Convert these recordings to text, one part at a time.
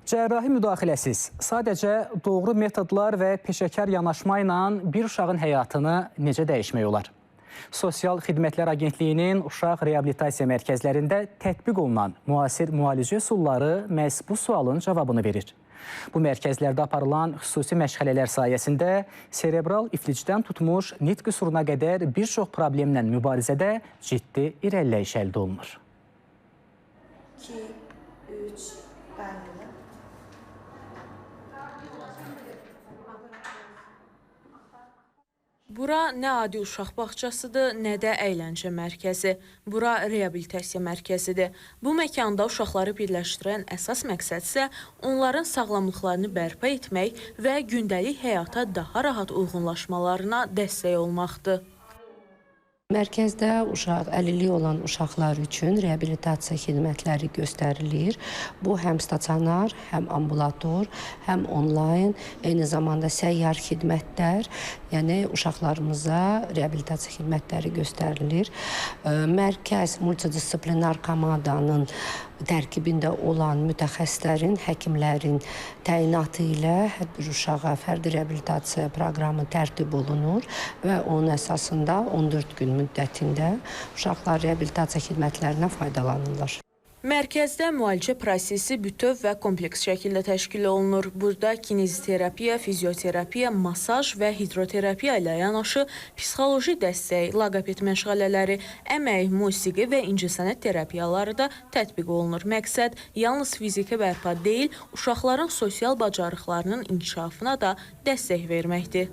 Cərrahi müdaxiləsiz, sadəcə doğru metodlar və peşəkar yanaşma ilə bir uşağın həyatını necə dəyişmək olar? Sosial Xidmətlər Agentliyinin uşaq reabilitasiya mərkəzlərində tətbiq olunan müasir müalicə üsulları məhz bu sualın cavabını verir. Bu mərkəzlərdə aparılan xüsusi məşğələlər sayəsində serebral iflicdən tutmuş nitq qüsuruna qədər bir çox problemlə mübarizədə ciddi irəliləyiş əldə olunur. 2, 3, bəli. Bura nə adi uşaq bağçasıdır, nə də əyləncə mərkəzi. Bura reabilitasiya mərkəzidir. Bu məkanda uşaqları birləşdirən əsas məqsəd isə onların sağlamlıqlarını bərpa etmək və gündəlik həyata daha rahat uyğunlaşmalarına dəstək olmaqdır. Mərkəzdə əlilliyi olan uşaqlar üçün reabilitasiya xidmətləri göstərilir. Bu həm stasionar, həm ambulator, həm onlayn, eyni zamanda səyyar xidmətlər, yəni uşaqlarımıza reabilitasiya xidmətləri göstərilir. Mərkəz multidisiplinar komandanın tərkibində olan mütəxəssislərin, həkimlərin təyinatı ilə hər bir uşağa fərdi reabilitasiya proqramı tərtib olunur və onun əsasında 14 gün müddətində uşaqlar reabilitasiya xidmətlərindən faydalanırlar. Mərkəzdə müalicə prosesi bütöv və kompleks şəkildə təşkil olunur. Burada kineziterapiya, fizioterapiya, masaj və hidroterapiya ilə yanaşı psixoloji dəstək, laqoped məşğələləri, əmək, musiqi və incəsənət terapiyaları da tətbiq olunur. Məqsəd yalnız fiziki bərpa deyil, uşaqların sosial bacarıqlarının inkişafına da dəstək verməkdir.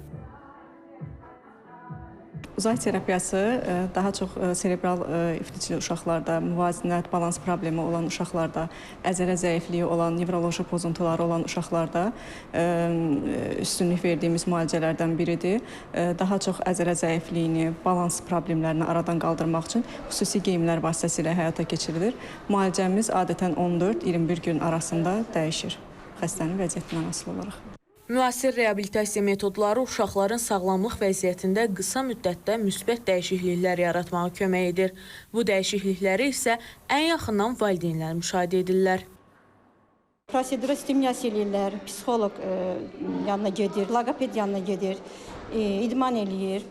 Uzay terapiyası daha çox serebral iflicli uşaqlarda, müvazinət, balans problemi olan uşaqlarda, əzələ zəifliyi olan, nevroloji pozuntuları olan uşaqlarda üstünlük verdiyimiz müalicələrdən biridir. Daha çox əzələ zəifliyini, balans problemlərini aradan qaldırmaq üçün xüsusi geyimlər vasitəsilə həyata keçirilir. Müalicəmiz adətən 14-21 gün arasında dəyişir, xəstənin vəziyyətindən asılı olaraq. Müasir reabilitasiya metodları uşaqların sağlamlıq vəziyyətində qısa müddətdə müsbət dəyişikliklər yaratmağa kömək edir. Bu dəyişiklikləri isə ən yaxından valideynlər müşahidə edirlər. Prosedura stimulyasiya edirlər, psixoloq yanına gedir, laqoped yanına gedir, idman eləyir,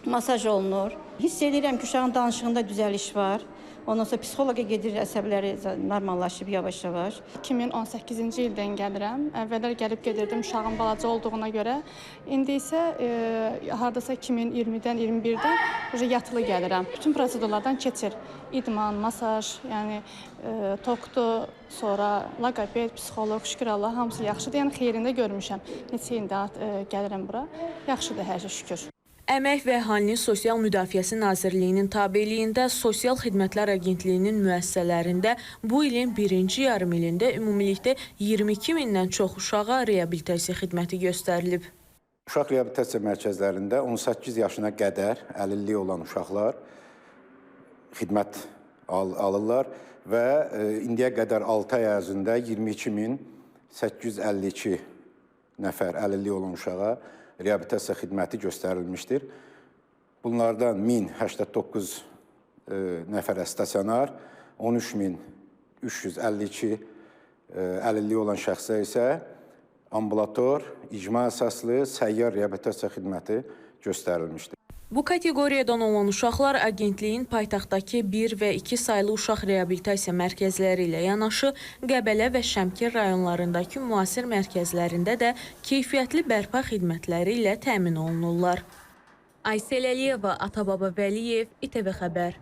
masaj olunur. Hiss edirəm ki, uşağın danışığında düzəliş var. Ondan sonra psixoloqa gedir, əsəbləri normallaşıb yavaş-yavaş. 2018-ci ildən gəlirəm. Əvvəllər gəlib gedirdim uşağın balaca olduğuna görə. İndi isə hardasa 2020-dən, 21-dən yatılı gəlirəm. Bütün prosedurlardan keçir. İdman, masaj, yəni toktu, sonra laqoped, psixoloq, şükür Allah, hamısı yaxşıdır. Yəni xeyrində görmüşəm. Neçə ildə gəlirəm bura. Yaxşıdır hər şey, şükür. Əmək və Əhalinin Sosial Müdafiəsi Nazirliyinin tabeliyində Sosial Xidmətlər Agentliyinin müəssisələrində bu ilin birinci yarım ilində ümumilikdə 22 mindən çox uşağa reabilitasiya xidməti göstərilib. Uşaq reabilitasiya mərkəzlərində 18 yaşına qədər əlilliyi olan uşaqlar xidmət alırlar və indiyə qədər 6 ay ərzində 22.852 nəfər əlilliyi olan uşağa reabilitasiya xidməti göstərilmişdir. Bunlardan 1089 nəfərə stasionar, 13.352 əlilliyi olan şəxsə isə ambulator, icma əsaslı səyyar reabilitasiya xidməti göstərilmişdir. Bu kateqoriyadan olan uşaqlar agentliyin paytaxtdakı 1 və 2 saylı uşaq reabilitasiya mərkəzləri ilə yanaşı Qəbələ və Şəmkir rayonlarındakı müasir mərkəzlərində də keyfiyyətli bərpa xidmətləri ilə təmin olunurlar. Aysel Əliyeva, Atababa Vəliyev, İTV Xəbər.